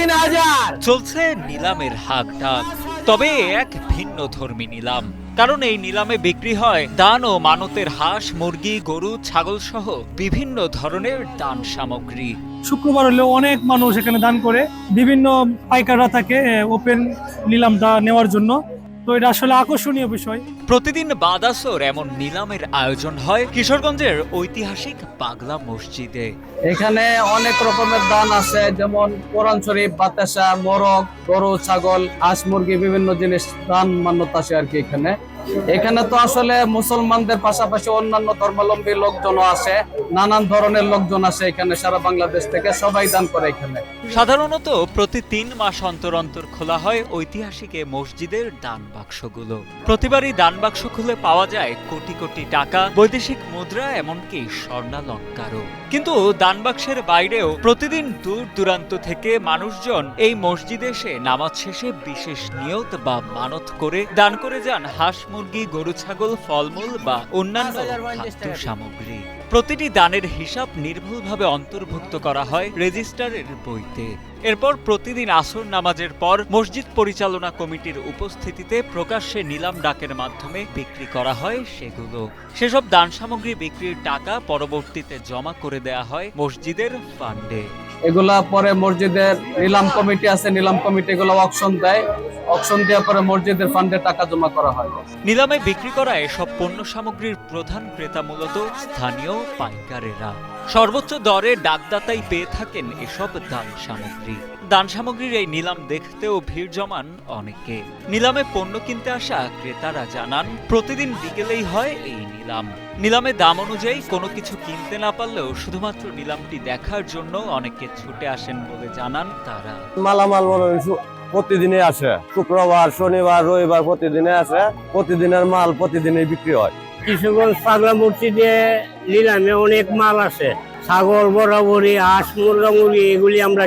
3,000 চলছে নিলামের হাক ডাক, তবে এক ভিন্ন ধর্মী নিলাম। কারণ এই নিলামে বিক্রি হয় দান ও মানতের হাঁস, মুরগি, গরু, ছাগল সহ বিভিন্ন ধরনের দান সামগ্রী। শুক্রবার হলেও অনেক মানুষ এখানে দান করে, বিভিন্ন পাইকাররা থাকে ওপেন নিলামটা নেওয়ার জন্য। তো এটা আসলে আকর্ষণীয় বিষয়। প্রতিদিন বাদাসর এমন নিলামের আয়োজন হয় কিশোরগঞ্জের ঐতিহাসিক পাগলা মসজিদে। এখানে অনেক রকমের দান আছে, যেমন কোরআন শরীফ, বাতাসা, মোরগ, গরু, ছাগল, হাঁস, মুরগি, বিভিন্ন জিনিস দান মান্যতা আছে আর কি। এখানে তো আসলে মুসলমানদের পাশাপাশি অন্যান্য ধর্মাবলম্বী লোকজনও আছে, নানান ধরনের লোকজন আছে এখানে, সারা বাংলাদেশ থেকে সবাই দান করে এখানে। সাধারণত প্রতি 3 মাস অন্তর অন্তর খোলা হয় ঐতিহাসিক এ মসজিদের দান বাক্সগুলো। প্রতিবারই দান বাক্স খুলে পাওয়া যায় কোটি কোটি টাকা, বৈদেশিক মুদ্রা, এমনকি স্বর্ণালংকারও। কিন্তু দান বাক্সের বাইরেও প্রতিদিন দূর দূরান্ত থেকে মানুষজন এই মসজিদে এসে নামাজ শেষে বিশেষ নিয়ত বা মানত করে দান করে যান হাঁস, মুরগি, গরু, ছাগল, ফলমূল বা অন্যান্য খাদ্য সামগ্রী। প্রতিটি দানের হিসাব নির্ভুলভাবে অন্তর্ভুক্ত করা হয় রেজিস্টারের বইতে। এরপর প্রতিদিন আসর নামাজের পর মসজিদ পরিচালনা কমিটির উপস্থিতিতে প্রকাশ্যে নিলাম ডাকের মাধ্যমে বিক্রি করা হয় সেগুলো। সেসব দান সামগ্রী বিক্রির টাকা পরবর্তীতে জমা করে দেয়া হয় মসজিদের ফান্ডে। এগুলা পরে মসজিদের নিলাম কমিটি আছে, নিলাম কমিটি এগুলো অকশন দেয়, অকশন দেওয়ার পরে মসজিদের ফান্ডে টাকা জমা করা হয়। নিলামে বিক্রি করা এসব পণ্য সামগ্রীর প্রধান ক্রেতা মূলত স্থানীয় পাইকারেরা। সর্বোচ্চ দরে ডাকদাতাই পেয়ে থাকেন এসব দান সামগ্রী। দান সামগ্রীর এই নিলাম দেখতেও ভিড় জমান অনেকে। নিলামে পণ্য কিনতে আসা ক্রেতারা জানান, প্রতিদিন বিকেলেই হয় এই নিলাম। নিলামে দাম অনুযায়ী কোনো কিছু কিনতে না পারলেও শুধুমাত্র নিলামটি দেখার জন্য অনেকে ছুটে আসেন বলে জানান তারা। মালামাল প্রতিদিনে আসে, শুক্রবার, শনিবার, রবিবার প্রতিদিনে আসে। প্রতিদিনের মাল প্রতিদিনে বিক্রি হয়। কিশোরগঞ্জ পাগলা মসজিদে নিলামে অনেক মাল আছে, ছাগল, বরাবরই হাঁস, মুরগি, এগুলি আমরা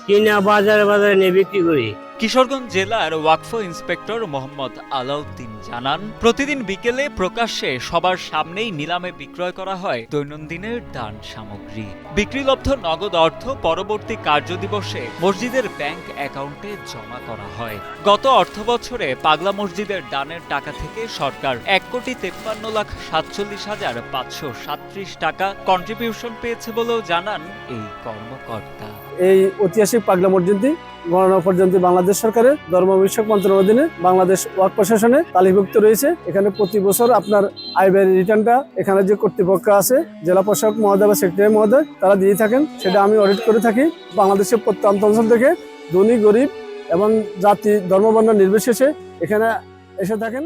কিনা বাজারে বাজারে নিয়ে বিক্রি করি। কিশোরগঞ্জ জেলার ওয়াকফ ইন্সপেক্টর মোহাম্মদ আলাউদ্দিন জানান, প্রতিদিন বিকেলে প্রকাশ্যে সবার সামনেই নিলামে বিক্রয় করা হয় দৈনন্দিনের দান সামগ্রী। বিক্রিলব্ধ নগদ অর্থ পরবর্তী কার্যদিবসে মসজিদের ব্যাংক অ্যাকাউন্টে জমা করা হয়। গত অর্থবছরে পাগলা মসজিদের দানের টাকা থেকে সরকার 1,53,47,537 টাকা কন্ট্রিবিউশন পেয়েছে বলেও জানান এই কর্মকর্তা। এই ঐতিহাসিক পাগলা মসজিদটি গণনা পর্যন্ত বাংলাদেশ সরকারের ধর্ম বিষয়ক মন্ত্রণালয়ের অধীনে বাংলাদেশ ওয়াকফ প্রশাসনে তালিকাভুক্ত রয়েছে। এখানে প্রতি বছর আপনার আয় ব্যয় রিটার্নটা এখানে যে কর্তৃপক্ষ আছে, জেলা প্রশাসক মহোদয় বা সেক্রেটারি মহোদয়, তারা দিয়ে থাকেন। সেটা আমি অডিট করে থাকি। বাংলাদেশের প্রত্যন্ত অঞ্চল থেকে ধনী, গরিব এবং জাতি, ধর্ম, বর্ণ নির্বিশেষে এখানে এসে থাকেন।